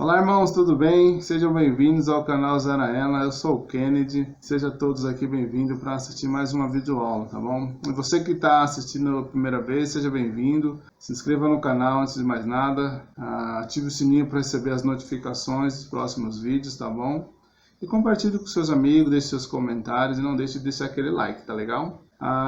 Olá, irmãos, tudo bem? Sejam bem-vindos ao canal Zaraela. Eu sou o Kennedy. Sejam todos aqui bem-vindos para assistir mais uma videoaula, tá bom? E você que está assistindo a primeira vez, seja bem-vindo. Se inscreva no canal antes de mais nada. Ative o sininho para receber as notificações dos próximos vídeos, tá bom? E compartilhe com seus amigos, deixe seus comentários e não deixe de deixar aquele like, tá legal?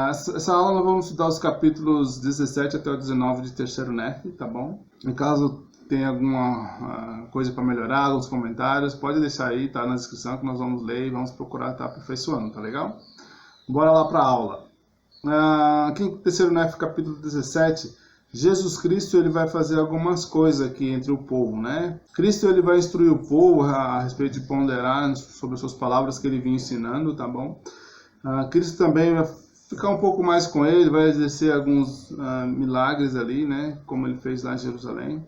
Essa aula nós vamos estudar os capítulos 17 até o 19 de Terceiro NEF, tá bom? Em caso tem alguma coisa para melhorar, alguns comentários, pode deixar aí, tá na descrição que nós vamos ler e vamos procurar estar aperfeiçoando, tá legal? Bora lá para a aula. Aqui em Terceiro NEF, capítulo 17, Jesus Cristo ele vai fazer algumas coisas aqui entre o povo, né? Cristo ele vai instruir o povo a respeito de ponderar sobre as suas palavras que ele vinha ensinando, tá bom? Cristo também vai ficar um pouco mais com ele, vai exercer alguns milagres ali, né? Como ele fez lá em Jerusalém.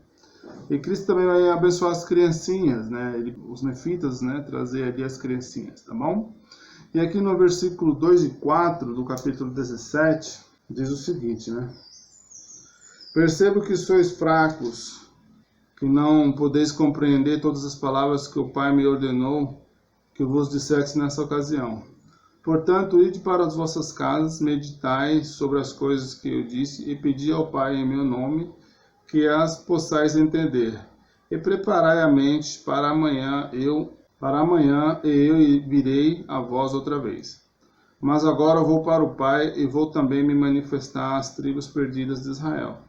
E Cristo também vai abençoar as criancinhas, né? Os nefitas, né? Trazer ali as criancinhas, tá bom? E aqui no versículo 2 e 4 do capítulo 17, diz o seguinte, né? Percebo que sois fracos, que não podeis compreender todas as palavras que o Pai me ordenou que vos dissesse nessa ocasião. Portanto, ide para as vossas casas, meditai sobre as coisas que eu disse e pedi ao Pai em meu nome, que as possais entender, e preparai a mente para amanhã e eu virei a vós outra vez. Mas agora vou para o Pai e vou também me manifestar às tribos perdidas de Israel,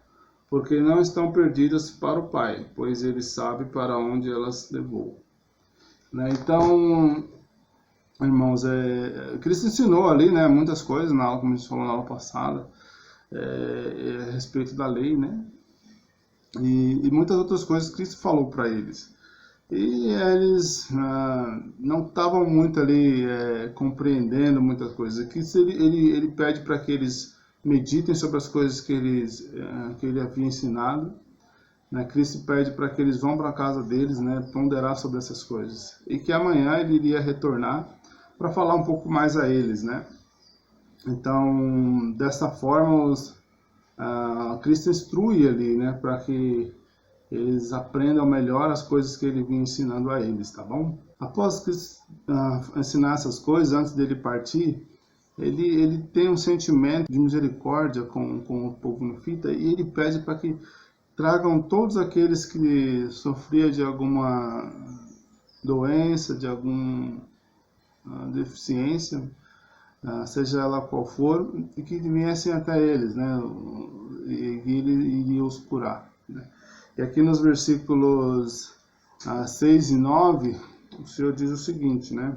porque não estão perdidas para o Pai, pois ele sabe para onde elas levou. Então, irmãos, Cristo ensinou ali, né, muitas coisas na aula, como a gente falou na aula passada, a respeito da lei, né? E muitas outras coisas que Cristo falou para eles. E eles não estavam muito ali compreendendo muitas coisas. Cristo ele pede para que eles meditem sobre as coisas que ele havia ensinado. Né? Cristo pede para que eles vão para a casa deles, né, ponderar sobre essas coisas. E que amanhã ele iria retornar para falar um pouco mais a eles, né? Então, dessa forma, Cristo instrui ali, né, para que eles aprendam melhor as coisas que ele vinha ensinando a eles, tá bom? Após Cristo ensinar essas coisas, antes dele partir, ele tem um sentimento de misericórdia com o povo nefita e ele pede para que tragam todos aqueles que sofriam de alguma doença, de alguma deficiência, seja ela qual for, e que viessem até eles, né? E ele iria os curar, né? E aqui nos versículos 6 e 9, o Senhor diz o seguinte, né?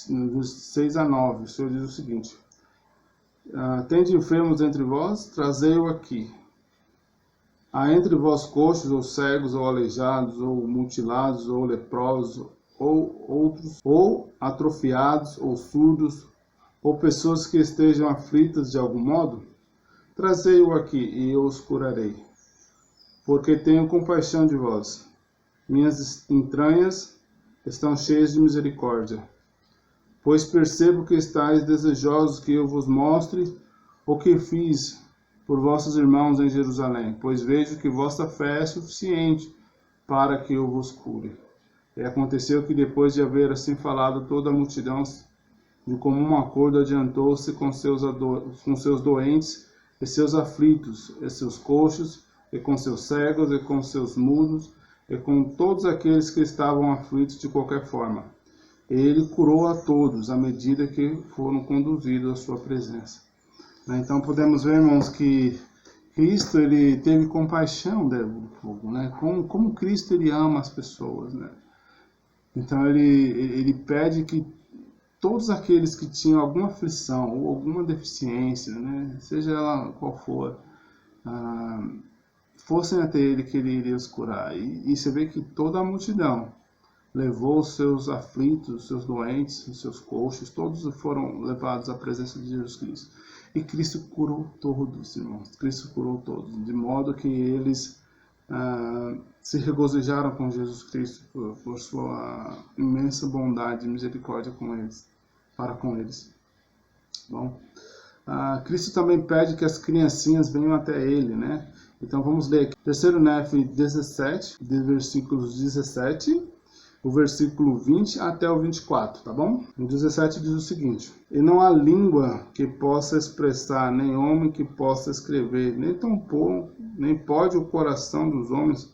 Dos 6 a 9, o Senhor diz o seguinte: tende enfermos entre vós, trazei-o aqui. Há entre vós coxos, ou cegos, ou aleijados, ou mutilados, ou leprosos, ou outros, ou atrofiados, ou surdos, ou pessoas que estejam aflitas de algum modo, trazei-o aqui e eu os curarei, porque tenho compaixão de vós. Minhas entranhas estão cheias de misericórdia, pois percebo que estáis desejosos que eu vos mostre o que fiz por vossos irmãos em Jerusalém, pois vejo que vossa fé é suficiente para que eu vos cure. E aconteceu que depois de haver assim falado, toda a multidão de comum acordo adiantou-se com seus doentes e seus aflitos, e seus coxos, e com seus cegos, e com seus mudos, e com todos aqueles que estavam aflitos de qualquer forma. E ele curou a todos, à medida que foram conduzidos à sua presença. Então podemos ver, irmãos, que Cristo ele teve compaixão do povo, né? Como Cristo ele ama as pessoas, né? Então ele pede que todos aqueles que tinham alguma aflição ou alguma deficiência, né, seja ela qual for, fossem até ele que ele iria os curar. E você vê que toda a multidão levou os seus aflitos, os seus doentes, os seus coxos, todos foram levados à presença de Jesus Cristo. E Cristo curou todos, irmãos. Cristo curou todos, de modo que eles se regozijaram com Jesus Cristo por sua imensa bondade e misericórdia para com eles. Bom, Cristo também pede que as criancinhas venham até ele, né? Então vamos ler aqui. 3 Nef 17, de versículos 17, o versículo 20 até o 24, tá bom? O 17 diz o seguinte: E não há língua que possa expressar, nem homem que possa escrever, nem pode o coração dos homens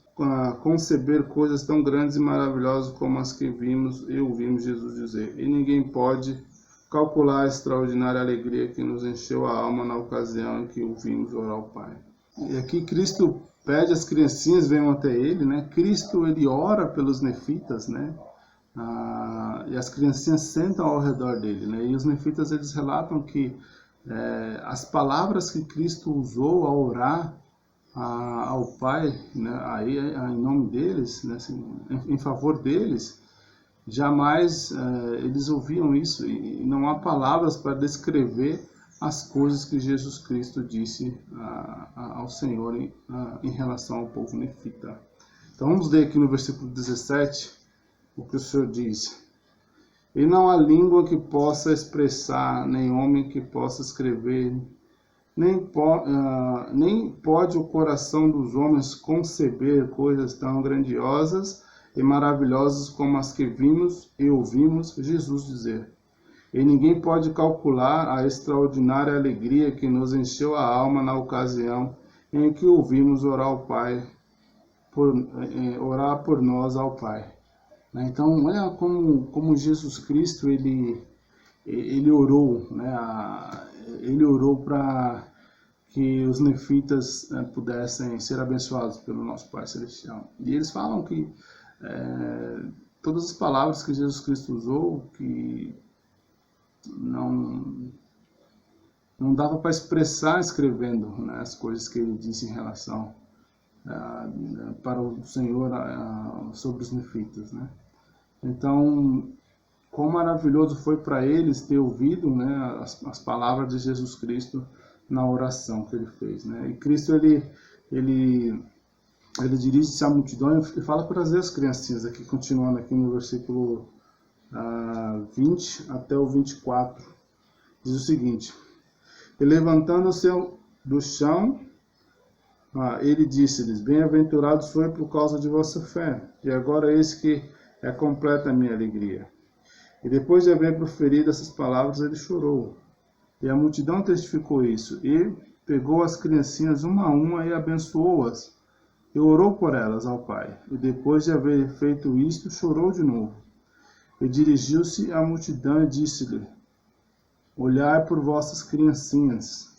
conceber coisas tão grandes e maravilhosas como as que vimos e ouvimos Jesus dizer. E ninguém pode calcular a extraordinária alegria que nos encheu a alma na ocasião em que ouvimos orar ao Pai. E aqui Cristo pede as criancinhas venham até ele, né? Cristo, ele ora pelos nefitas, né? E as criancinhas sentam ao redor dele, né? E os nefitas, eles relatam que as palavras que Cristo usou ao orar ao Pai, né? Aí, em nome deles, né? Assim, em favor deles, jamais eles ouviam isso, e não há palavras para descrever as coisas que Jesus Cristo disse ao Senhor em relação ao povo nefita. Então vamos ler aqui no versículo 17 o que o Senhor diz. E não há língua que possa expressar, nem homem que possa escrever, nem pode o coração dos homens conceber coisas tão grandiosas e maravilhosas como as que vimos e ouvimos Jesus dizer. E ninguém pode calcular a extraordinária alegria que nos encheu a alma na ocasião em que ouvimos orar ao Pai, orar por nós ao Pai. Então, olha como Jesus Cristo ele orou, né? Ele orou para que os nefitas pudessem ser abençoados pelo nosso Pai Celestial. E eles falam que todas as palavras que Jesus Cristo usou, que não dava para expressar escrevendo, né, as coisas que ele disse em relação para o Senhor sobre os nefitas, né? Então, quão maravilhoso foi para eles ter ouvido, né, as palavras de Jesus Cristo na oração que ele fez, né? E Cristo ele dirige-se à multidão e fala para as criancinhas, aqui continuando aqui no versículo 20 até o 24, diz o seguinte: E levantando-se do chão, ele disse-lhes: Bem-aventurados sois por causa de vossa fé, e agora eis que é completa a minha alegria. E depois de haver proferido essas palavras, ele chorou. E a multidão testificou isso, e pegou as criancinhas uma a uma e abençoou-as, e orou por elas ao Pai. E depois de haver feito isto, chorou de novo. E dirigiu-se à multidão e disse-lhe: Olhai por vossas criancinhas.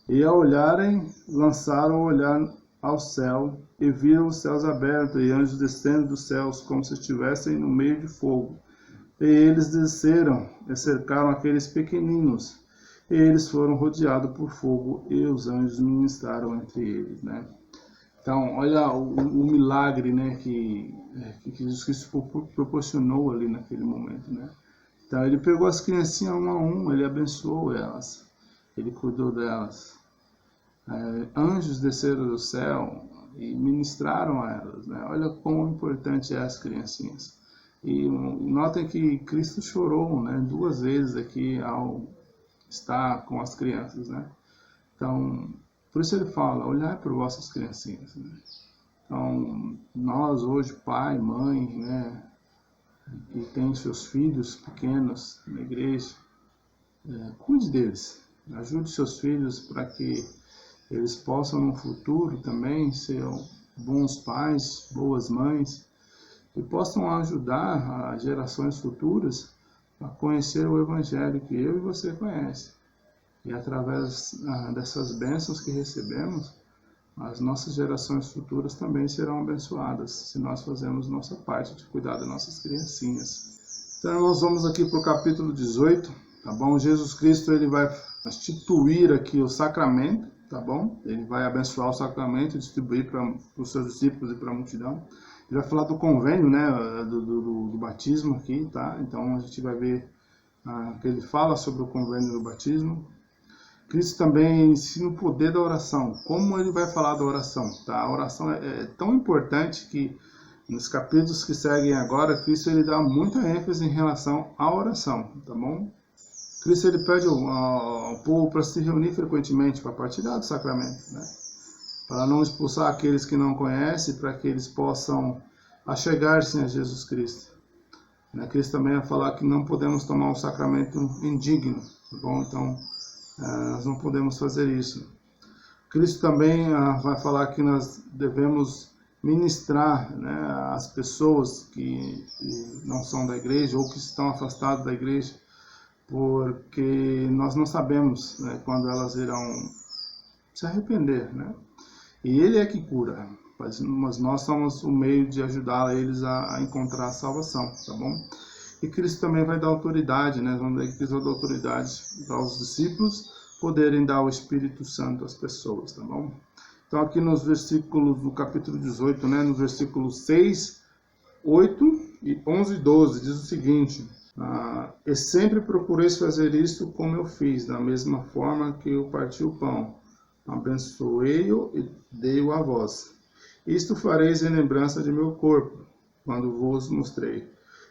E ao olharem, lançaram o olhar ao céu, e viram os céus abertos, e anjos descendo dos céus, como se estivessem no meio de fogo. E eles desceram e cercaram aqueles pequeninos, e eles foram rodeados por fogo, e os anjos ministraram entre eles, né? Então, olha o milagre, né, que Jesus Cristo proporcionou ali naquele momento, né? Então, ele pegou as criancinhas um a um, ele abençoou elas, ele cuidou delas. Anjos desceram do céu e ministraram a elas, né? Olha como importante é as criancinhas. E notem que Cristo chorou, né, 2 vezes aqui ao estar com as crianças, né? Então, por isso ele fala: olhai por vossas criancinhas, né? Então, nós hoje, pai, mãe, né, que tem seus filhos pequenos na igreja, cuide deles, ajude seus filhos para que eles possam no futuro também ser bons pais, boas mães, e possam ajudar as gerações futuras a conhecer o Evangelho que eu e você conhece. E através dessas bênçãos que recebemos, as nossas gerações futuras também serão abençoadas, se nós fazermos nossa parte de cuidar das nossas criancinhas. Então nós vamos aqui para o capítulo 18, tá bom? Jesus Cristo, ele vai instituir aqui o sacramento, tá bom? Ele vai abençoar o sacramento e distribuir para os seus discípulos e para a multidão. Ele vai falar do convênio, né, do batismo aqui, tá? Então a gente vai ver que ele fala sobre o convênio do batismo. Cristo também ensina o poder da oração. Como ele vai falar da oração, tá? A oração é tão importante que nos capítulos que seguem agora, Cristo ele dá muita ênfase em relação à oração, tá bom? Cristo ele pede ao povo para se reunir frequentemente, para partilhar do sacramento, né? para não expulsar aqueles que não conhecem, para que eles possam achegar-se a Jesus Cristo. Cristo também vai falar que não podemos tomar um sacramento indigno, tá bom? Então, nós não podemos fazer isso. Cristo também vai falar que nós devemos ministrar, né, as pessoas que não são da igreja ou que estão afastadas da igreja, porque nós não sabemos, né, quando elas irão se arrepender, né? E Ele é que cura, mas nós somos o meio de ajudar eles a encontrar a salvação, tá bom? E Cristo também vai dar autoridade, né? Vamos ver que Cristo vai dar autoridade para os discípulos poderem dar o Espírito Santo às pessoas, tá bom? Então aqui nos versículos do capítulo 18, né, nos versículos 6, 8 e 11 e 12, diz o seguinte: e sempre procureis fazer isto como eu fiz, da mesma forma que eu parti o pão, abençoei-o e dei-o a vós. Isto fareis em lembrança de meu corpo, quando vos mostrei.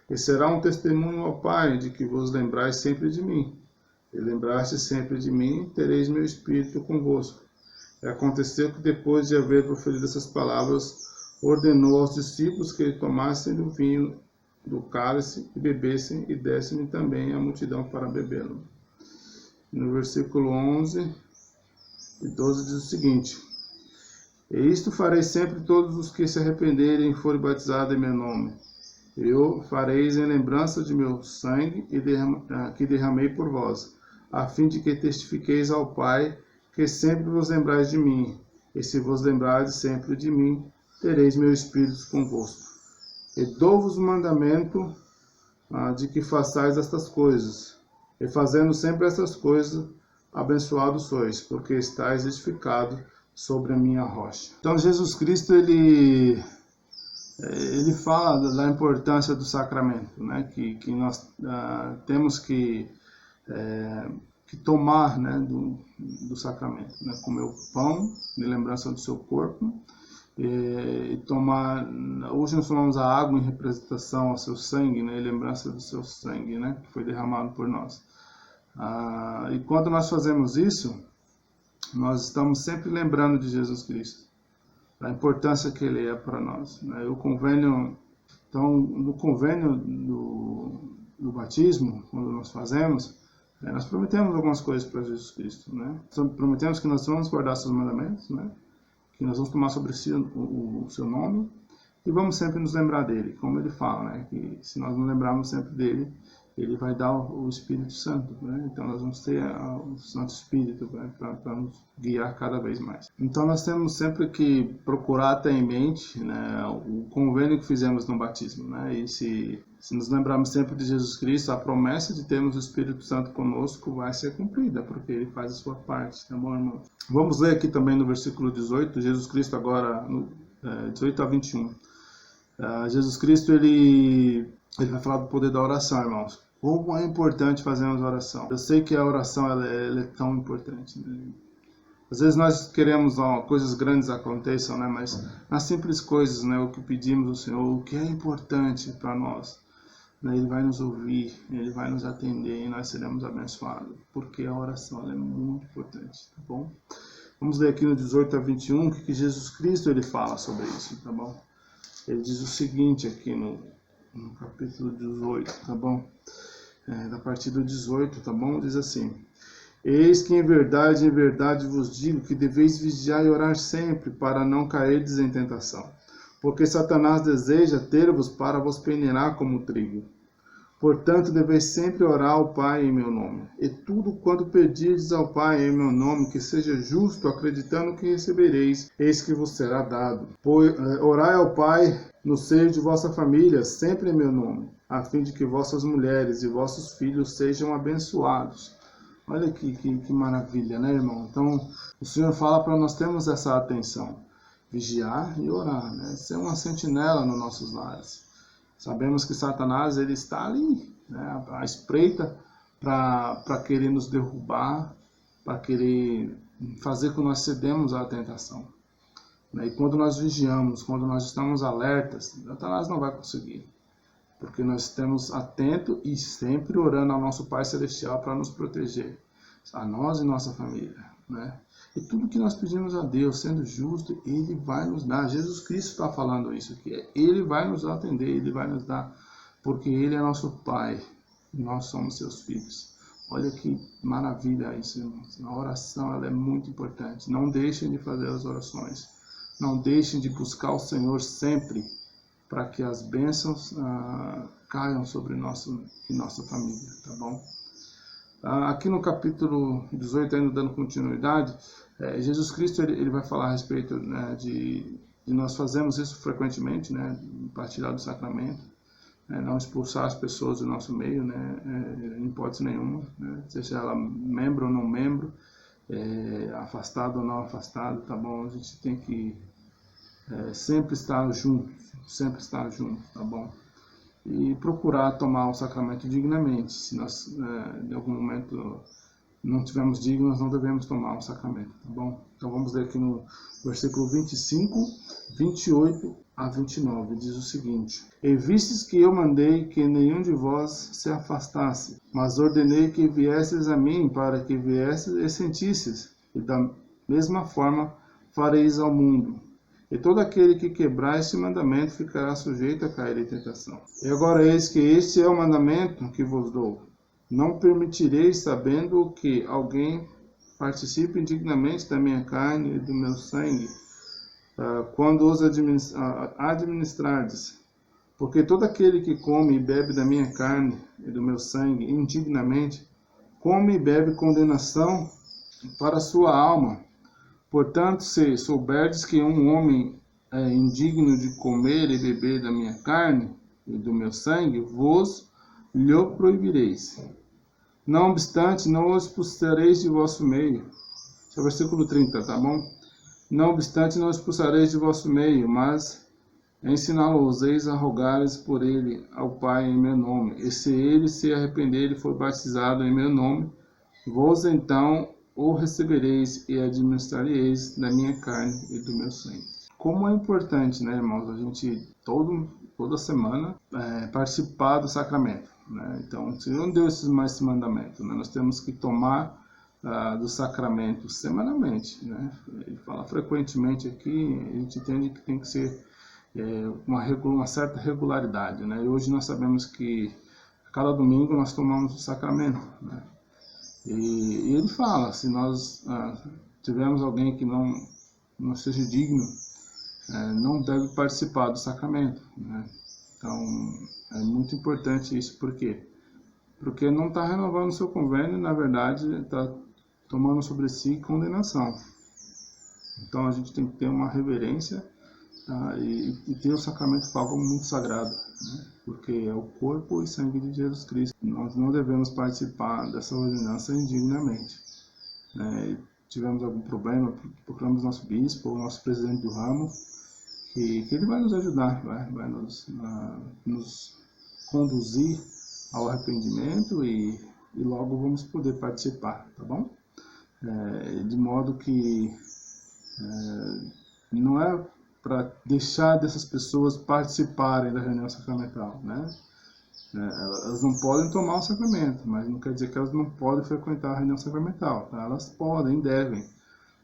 E será um testemunho ao Pai de que vos lembrais sempre de mim. E lembraste sempre de mim, tereis meu Espírito convosco. E aconteceu que depois de haver proferido essas palavras, ordenou aos discípulos que tomassem do vinho do cálice e bebessem, e dessem também à multidão para bebê-lo. No versículo 11 e 12 diz o seguinte: e isto farei sempre todos os que se arrependerem e forem batizados em meu nome. Eu fareis em lembrança de meu sangue que derramei por vós, a fim de que testifiqueis ao Pai que sempre vos lembrais de mim. E se vos lembrardes sempre de mim, tereis meu Espírito convosco. E dou-vos o mandamento de que façais estas coisas. E fazendo sempre estas coisas, abençoados sois, porque estáis edificados sobre a minha rocha. Então Jesus Cristo, ele fala da importância do sacramento, né? Que nós temos que tomar, né, do sacramento, né? Comer o pão de lembrança do seu corpo, e tomar, hoje nós tomamos a água em representação ao seu sangue, né, em lembrança do seu sangue, né, que foi derramado por nós. E quando nós fazemos isso, nós estamos sempre lembrando de Jesus Cristo, da importância que Ele é para nós, né? O convênio, então, no convênio do batismo, quando nós fazemos, nós prometemos algumas coisas para Jesus Cristo, né? Prometemos que nós vamos guardar seus mandamentos, né? Que nós vamos tomar sobre si o seu nome, e vamos sempre nos lembrar dele, como ele fala, né? Que se nós nos lembrarmos sempre dele, ele vai dar o Espírito Santo, né? Então nós vamos ter o Santo Espírito, né? Para nos guiar cada vez mais. Então nós temos sempre que procurar ter em mente, né, o convênio que fizemos no batismo, né? E se nos lembrarmos sempre de Jesus Cristo, a promessa de termos o Espírito Santo conosco vai ser cumprida, porque ele faz a sua parte, tá bom, irmão? Vamos ler aqui também no versículo 18, Jesus Cristo agora, no 18 a 21. Jesus Cristo, ele vai falar do poder da oração, irmãos. Como é importante fazermos oração. Eu sei que a oração ela é tão importante, né? Às vezes nós queremos coisas grandes aconteçam, né? Mas nas simples coisas, né? O que pedimos ao Senhor, o que é importante para nós, né? Ele vai nos ouvir, Ele vai nos atender e nós seremos abençoados. Porque a oração ela é muito importante, tá bom? Vamos ler aqui no 18 a 21 o que Jesus Cristo ele fala sobre isso, tá bom? Ele diz o seguinte aqui no capítulo 18, tá bom? Da partir do 18, tá bom? Diz assim: eis que em verdade vos digo que deveis vigiar e orar sempre, para não cairdes em tentação. Porque Satanás deseja ter-vos para vos peneirar como trigo. Portanto, deveis sempre orar ao Pai em meu nome. E tudo quanto pedirdes ao Pai em meu nome, que seja justo, acreditando que recebereis, eis que vos será dado. Orai ao Pai no seio de vossa família, sempre em meu nome, a fim de que vossas mulheres e vossos filhos sejam abençoados. Olha que maravilha, né, irmão? Então, o Senhor fala para nós termos essa atenção, vigiar e orar, né? Ser uma sentinela nos nossos lares. Sabemos que Satanás ele está ali, né, à espreita para querer nos derrubar, para querer fazer com que nós cedemos à tentação. E quando nós vigiamos, quando nós estamos alertas, Satanás não vai conseguir. Porque nós estamos atentos e sempre orando ao nosso Pai Celestial para nos proteger, a nós e nossa família. né? E tudo que nós pedimos a Deus, sendo justo, Ele vai nos dar. Jesus Cristo está falando isso aqui. Ele vai nos atender, Ele vai nos dar, porque Ele é nosso Pai, e nós somos seus filhos. Olha que maravilha isso, irmãos. A oração, ela é muito importante. Não deixem de fazer as orações. Não deixem de buscar o Senhor sempre, para que as bênçãos caiam sobre nossa família, tá bom? Aqui no capítulo 18, ainda dando continuidade, Jesus Cristo ele vai falar a respeito, né, de nós fazemos isso frequentemente, né, partilhar do sacramento, não expulsar as pessoas do nosso meio, né, em hipótese nenhuma, né, seja ela membro ou não membro, afastado ou não afastado, tá bom? A gente tem que sempre estar junto, tá bom? E procurar tomar o sacramento dignamente. Se nós, em algum momento, não tivermos dignos, não devemos tomar o sacramento, tá bom? Então vamos ler aqui no versículo 25, 28 a 29, diz o seguinte: E vistes que eu mandei que nenhum de vós se afastasse, mas ordenei que viesses a mim, para que viesses e sentisses, e da mesma forma fareis ao mundo. E todo aquele que quebrar este mandamento ficará sujeito a cair em tentação. E agora eis que este é o mandamento que vos dou: não permitireis, sabendo que alguém participe indignamente da minha carne e do meu sangue, quando os administrardes. Porque todo aquele que come e bebe da minha carne e do meu sangue indignamente, come e bebe condenação para a sua alma. Portanto, se souberdes que um homem é indigno de comer e beber da minha carne e do meu sangue, vos lhe proibireis. Não obstante, não os expulsareis de vosso meio. Esse é o versículo 30, tá bom? Não obstante, não expulsareis de vosso meio, mas ensiná-los-eis a rogares por ele ao Pai em meu nome. E se ele se arrepender e for batizado em meu nome, vos então o recebereis e administrareis da minha carne e do meu sangue. Como é importante, né, irmãos, a gente toda semana participar do sacramento, né? Então, o Senhor deu esse mandamento, né? Nós temos que tomar do sacramento semanalmente, né? Ele fala frequentemente aqui, a gente entende que tem que ser uma certa regularidade, né? E hoje nós sabemos que a cada domingo nós tomamos o sacramento, né? E ele fala, se nós tivermos alguém que não seja digno, não deve participar do sacramento, né? Então, é muito importante isso. Por quê? Porque não está renovando o seu convênio e, na verdade, está tomando sobre si condenação. Então, a gente tem que ter uma reverência, tá? E ter o sacramento como muito sagrado, né? Porque é o corpo e sangue de Jesus Cristo. Nós não devemos participar dessa ordenança indignamente, né? Tivemos algum problema, procuramos nosso bispo ou nosso presidente do ramo, que ele vai nos ajudar, vai nos conduzir ao arrependimento e logo vamos poder participar, tá bom? De modo que não é para deixar dessas pessoas participarem da reunião sacramental, né? Elas não podem tomar o sacramento, mas não quer dizer que elas não podem frequentar a reunião sacramental, tá? Elas podem, devem,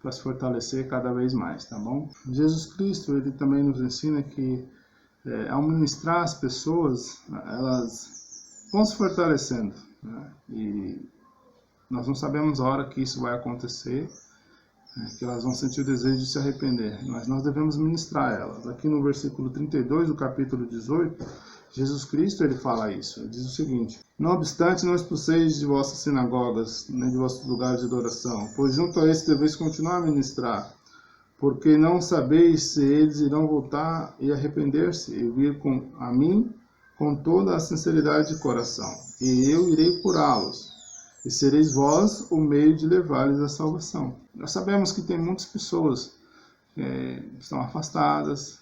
para se fortalecer cada vez mais, tá bom? Jesus Cristo, ele também nos ensina que ao ministrar as pessoas, elas vão se fortalecendo, né? E nós não sabemos a hora que isso vai acontecer, que elas vão sentir o desejo de se arrepender, mas nós devemos ministrar elas. Aqui no versículo 32 do capítulo 18, Jesus Cristo ele fala isso, ele diz o seguinte: não obstante, não expulseis de vossas sinagogas, nem de vossos lugares de adoração, pois junto a esse deveis continuar a ministrar, porque não sabeis se eles irão voltar e arrepender-se e vir a mim com toda a sinceridade de coração, e eu irei curá-los. E sereis vós o meio de levar-lhes a salvação. Nós sabemos que tem muitas pessoas que estão afastadas,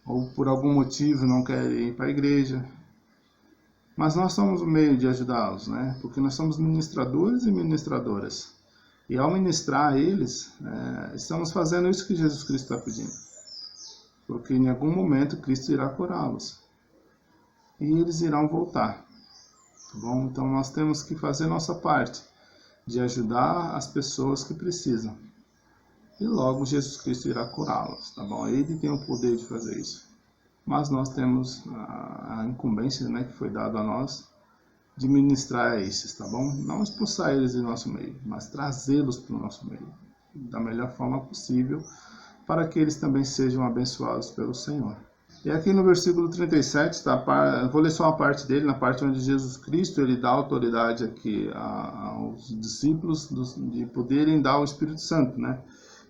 ou por algum motivo não querem ir para a igreja. Mas nós somos o meio de ajudá-los, né? Porque nós somos ministradores e ministradoras. E ao ministrar a eles, estamos fazendo isso que Jesus Cristo está pedindo. Porque em algum momento Cristo irá curá-los. E eles irão voltar. Tá bom? Então nós temos que fazer nossa parte. de ajudar as pessoas que precisam. E logo Jesus Cristo irá curá-los, tá bom? Ele tem o poder de fazer isso. Mas nós temos a incumbência, né, que foi dada a nós, de ministrar a esses, tá bom? Não expulsar eles do nosso meio, mas trazê-los para o nosso meio, da melhor forma possível, para que eles também sejam abençoados pelo Senhor. E aqui no versículo 37, tá? Vou ler só uma parte dele, na parte onde Jesus Cristo ele dá autoridade aqui aos discípulos de poderem dar o Espírito Santo, né?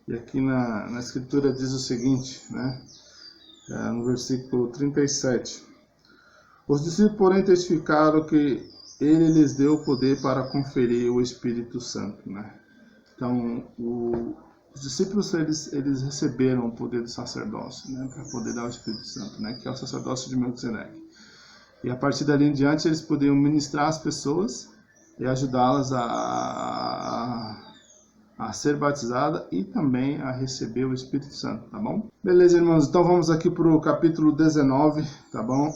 E aqui na Escritura diz o seguinte, né? No versículo 37. Os discípulos, porém, testificaram que ele lhes deu o poder para conferir o Espírito Santo, né? Então, os discípulos eles receberam o poder do sacerdócio, né, para poder dar o Espírito Santo, né, que é o sacerdócio de Melquisedeque. E a partir dali em diante eles podiam ministrar as pessoas e ajudá-las a ser batizada e também a receber o Espírito Santo, tá bom? Beleza, irmãos, então vamos aqui para o capítulo 19, tá bom?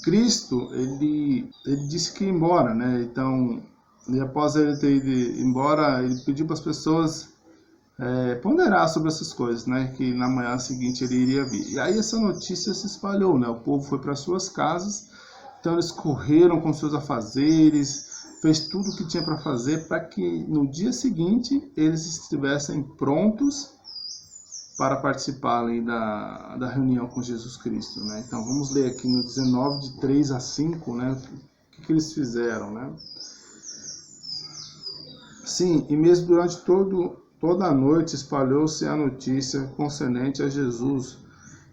Cristo, ele disse que ia embora, né? Então, e após ele ter ido embora, ele pediu para as pessoas ponderar sobre essas coisas, né? Que na manhã seguinte ele iria vir. E aí essa notícia se espalhou, né? O povo foi para suas casas, então eles correram com seus afazeres, fez tudo o que tinha para fazer para que no dia seguinte eles estivessem prontos para participar ali da reunião com Jesus Cristo, né? Então vamos ler aqui no 19, de 3 a 5, né? O que eles fizeram, né? Sim, e mesmo durante toda a noite espalhou-se a notícia concernente a Jesus,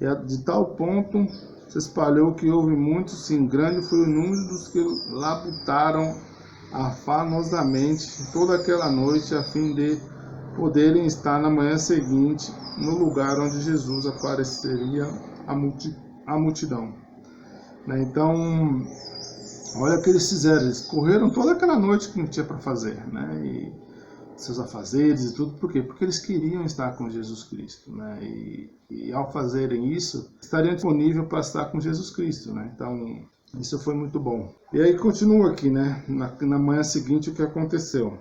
e de tal ponto se espalhou que houve muitos, sim, grande foi o número dos que labutaram afanosamente toda aquela noite, a fim de poderem estar na manhã seguinte no lugar onde Jesus apareceria à multidão. Então, olha o que eles fizeram, eles correram toda aquela noite que não tinha para fazer, né? E seus afazeres e tudo, por quê? Porque eles queriam estar com Jesus Cristo, né? E ao fazerem isso, estariam disponíveis para estar com Jesus Cristo, né? Então, isso foi muito bom. E aí continua aqui, né? Na manhã seguinte, o que aconteceu?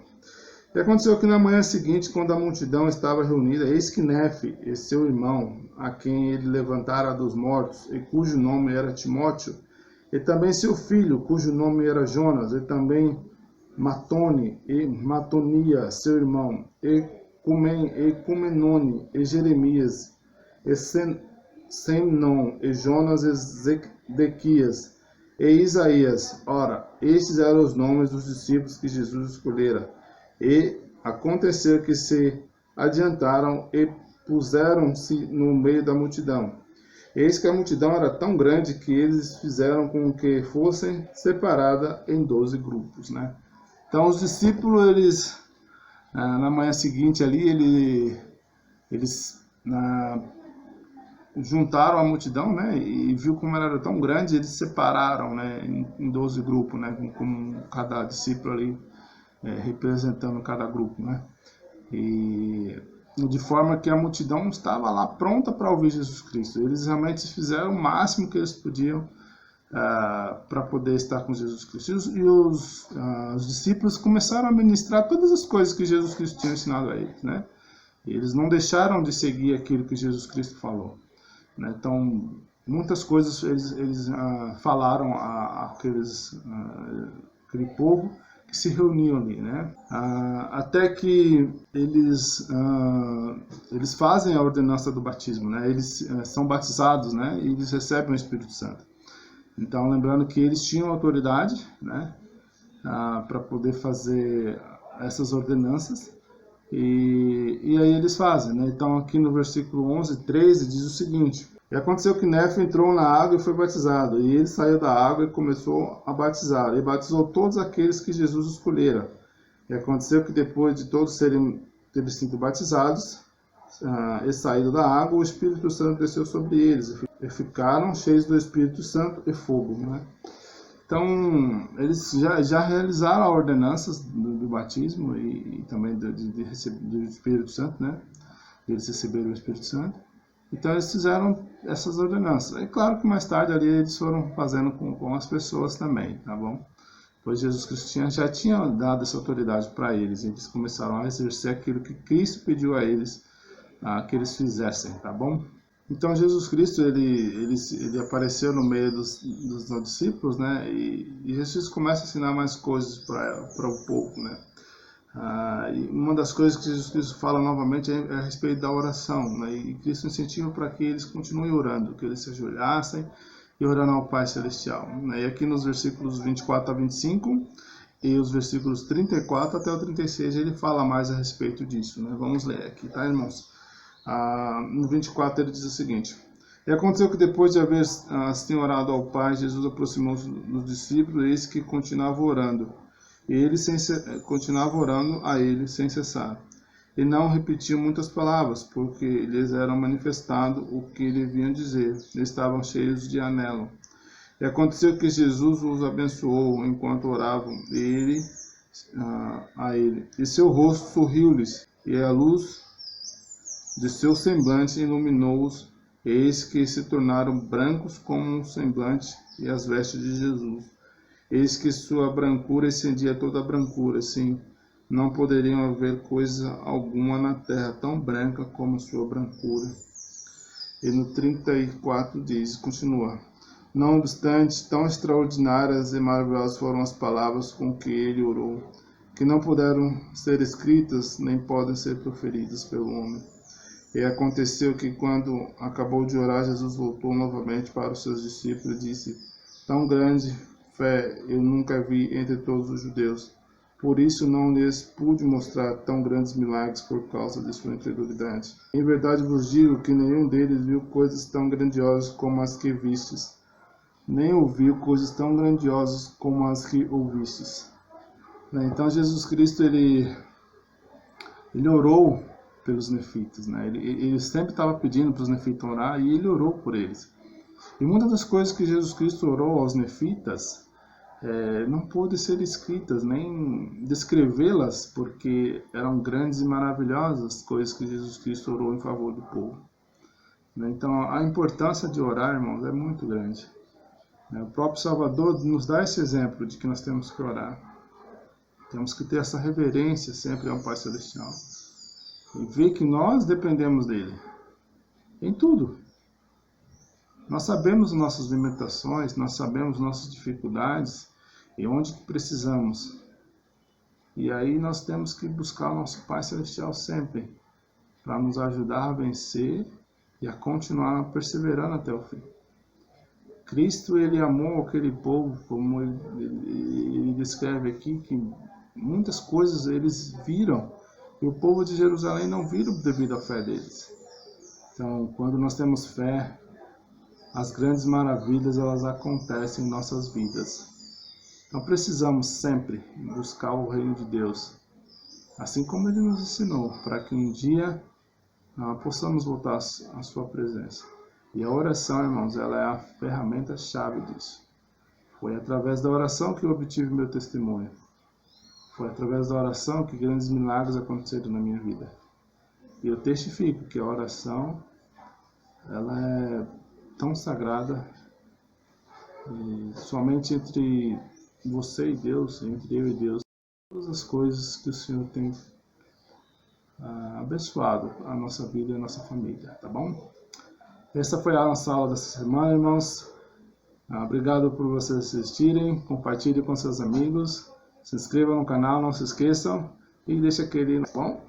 E aconteceu que na manhã seguinte, quando a multidão estava reunida, eis que Nefe e seu irmão, a quem ele levantara dos mortos, e cujo nome era Timóteo, e também seu filho, cujo nome era Jonas, e também Matone e Matonia, seu irmão, e Comenone, e Jeremias, e Semnon, e Jonas, e Zedequias, e Isaías. Ora, estes eram os nomes dos discípulos que Jesus escolhera. E aconteceu que se adiantaram e puseram-se no meio da multidão. Eis que a multidão era tão grande que eles fizeram com que fossem separadas em 12 grupos, né? Então os discípulos, eles na manhã seguinte ali, eles juntaram a multidão, né? E viu como ela era tão grande, eles separaram, né, em 12 grupos, né? Com cada discípulo ali representando cada grupo, né? E de forma que a multidão estava lá pronta para ouvir Jesus Cristo. Eles realmente fizeram o máximo que eles podiam para poder estar com Jesus Cristo. E os discípulos começaram a ministrar todas as coisas que Jesus Cristo tinha ensinado a eles, né? E eles não deixaram de seguir aquilo que Jesus Cristo falou, né? Então, muitas coisas eles falaram àquele povo que se reuniam ali, né? Até que eles fazem a ordenança do batismo, né? Eles são batizados, né? E eles recebem o Espírito Santo. Então, lembrando que eles tinham autoridade, né? Para poder fazer essas ordenanças, e aí eles fazem, né? Então, aqui no versículo 11, 13, diz o seguinte: e aconteceu que Nefe entrou na água e foi batizado, e ele saiu da água e começou a batizar, e batizou todos aqueles que Jesus escolhera. E aconteceu que depois de todos terem sido batizados e saído da água, o Espírito Santo desceu sobre eles, e ficaram cheios do Espírito Santo e fogo, né? Então, eles já realizaram as ordenanças do batismo e também do Espírito Santo, né? Eles receberam o Espírito Santo. Então, eles fizeram essas ordenanças. É claro que mais tarde ali eles foram fazendo com as pessoas também, tá bom? pois Jesus Cristo já tinha dado essa autoridade para eles. Eles começaram a exercer aquilo que Cristo pediu a eles que eles fizessem, tá bom? Então Jesus Cristo ele apareceu no meio dos discípulos, né? E Jesus começa a ensinar mais coisas para o povo, né? E uma das coisas que Jesus Cristo fala novamente é a respeito da oração, né? E Cristo incentiva para que eles continuem orando, que eles se ajoelhassem e orando ao Pai Celestial, né? E aqui nos versículos 24 a 25 e os versículos 34 até o 36 ele fala mais a respeito disso, né? Vamos ler aqui, tá, irmãos? No 24 ele diz o seguinte: E aconteceu que depois de haver orado ao Pai, Jesus aproximou-se dos discípulos, e eis que continuava orando. E ele continuava orando a ele sem cessar. E não repetia muitas palavras, porque lhes era manifestado o que lhe vinham dizer. Estavam cheios de anelo. E aconteceu que Jesus os abençoou enquanto oravam a ele. E seu rosto sorriu-lhes, e a luz de seu semblante iluminou-os, eis que se tornaram brancos como um semblante e as vestes de Jesus. Eis que sua brancura excedia toda a brancura, sim, não poderiam haver coisa alguma na terra tão branca como sua brancura. E no 34 continua: Não obstante, tão extraordinárias e maravilhosas foram as palavras com que ele orou, que não puderam ser escritas nem podem ser proferidas pelo homem. E aconteceu que, quando acabou de orar, Jesus voltou novamente para os seus discípulos e disse: Tão grande fé eu nunca vi entre todos os judeus. Por isso não lhes pude mostrar tão grandes milagres por causa de sua incredulidade. Em verdade vos digo que nenhum deles viu coisas tão grandiosas como as que vistes, nem ouviu coisas tão grandiosas como as que ouvistes. Então Jesus Cristo ele orou pelos nefitas, né? Ele sempre estava pedindo para os nefitas orar e ele orou por eles. E muitas das coisas que Jesus Cristo orou aos nefitas não pôde ser escritas, nem descrevê-las, porque eram grandes e maravilhosas coisas que Jesus Cristo orou em favor do povo. Então a importância de orar, irmãos, é muito grande. O próprio Salvador nos dá esse exemplo de que nós temos que orar. Temos que ter essa reverência sempre ao Pai Celestial. E ver que nós dependemos dele. Em tudo. Nós sabemos nossas limitações, nós sabemos nossas dificuldades e onde que precisamos. E aí nós temos que buscar o nosso Pai Celestial sempre, para nos ajudar a vencer e a continuar perseverando até o fim. Cristo, ele amou aquele povo, como ele descreve aqui, que muitas coisas eles viram, e o povo de Jerusalém não viram devido à fé deles. Então, quando nós temos fé, as grandes maravilhas elas acontecem em nossas vidas. Então precisamos sempre buscar o reino de Deus, assim como ele nos ensinou, para que um dia possamos voltar à sua presença. E a oração, irmãos, ela é a ferramenta-chave disso. Foi através da oração que eu obtive meu testemunho. Foi através da oração que grandes milagres aconteceram na minha vida. E eu testifico que a oração, ela é tão sagrada, e somente entre você e Deus, entre eu e Deus, todas as coisas que o Senhor tem abençoado a nossa vida e a nossa família, tá bom? Essa foi a nossa aula dessa semana, irmãos. Obrigado por vocês assistirem, compartilhem com seus amigos, se inscrevam no canal, não se esqueçam, e deixa aquele, tá bom?